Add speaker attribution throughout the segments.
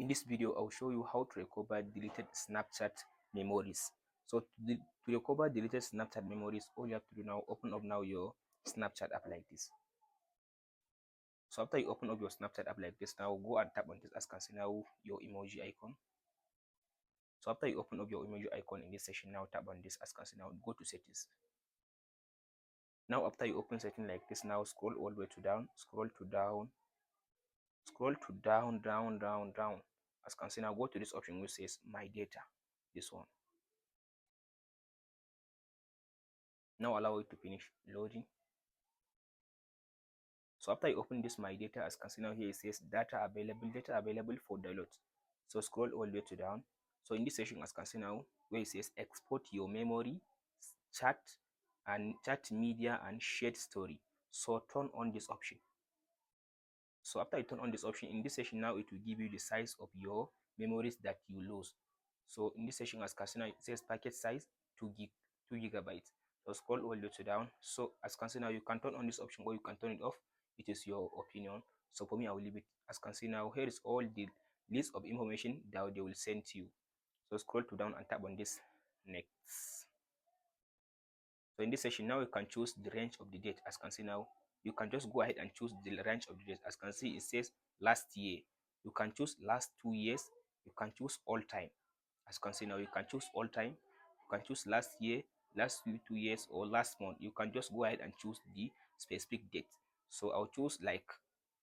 Speaker 1: In this video, I'll show you how to recover deleted Snapchat memories. So to recover deleted Snapchat memories, all you have to do now, open up now your Snapchat app like this. So after you open up your Snapchat app like this, now go and tap on this as can see now your emoji icon. So after you open up your emoji icon in this section, now tap on this as can see now, go to settings. Now after you open setting like this, now scroll all the way to down, scroll to down, down. As can see now, go to this option which says my data, this one. Now allow it to finish loading. So after you open this my data, as can see now here it says data available for download. So scroll all the way to down. So in this section, as can see now, where it says export your memory, chat media and shared story. So turn on this option. So after you turn on this option, in this section now it will give you the size of your memories that you lose. So in this section, as can see now, it says packet size 2 gigabytes. So scroll all the way to down. So as can see now, you can turn on this option or you can turn it off. It is your opinion. So for me, I will leave it. As can see now, here is all the list of information that they will send to you. So scroll to down and tap on this next. So in this section now, you can choose the range of the date. As can see now, you can just go ahead and choose the range of the date. As can see, it says last year. You can choose last 2 years. You can choose all time. As you can see now, you can choose all time. You can choose last year, last 2 years, or last month. You can just go ahead and choose the specific date. So I'll choose like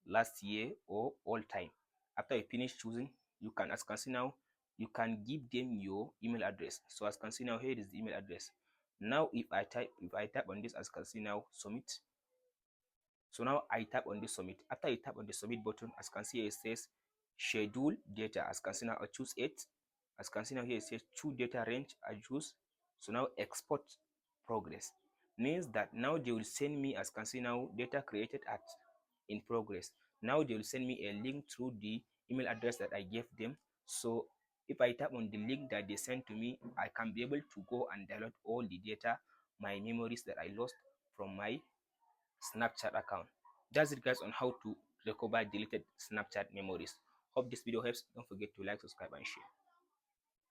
Speaker 1: last year or all time. After you finish choosing, you can, as you can see now, you can give them your email address. So as you can see now, here is the email address. Now if I tap on this, as you can see now, submit. So now I tap on this submit. After you tap on the submit button, as you can see here, it says schedule data. As you can see now, I choose 8. As you can see now here, it says choose data range. I choose. So now export progress means that now they will send me, as you can see now, data created at in progress. Now they will send me a link through the email address that I gave them. So if I tap on the link that they sent to me, I can be able to go and download all the data, my memories that I lost from my Snapchat account. That's it guys on how to recover deleted Snapchat memories. Hope this video helps. Don't forget to like, subscribe and share.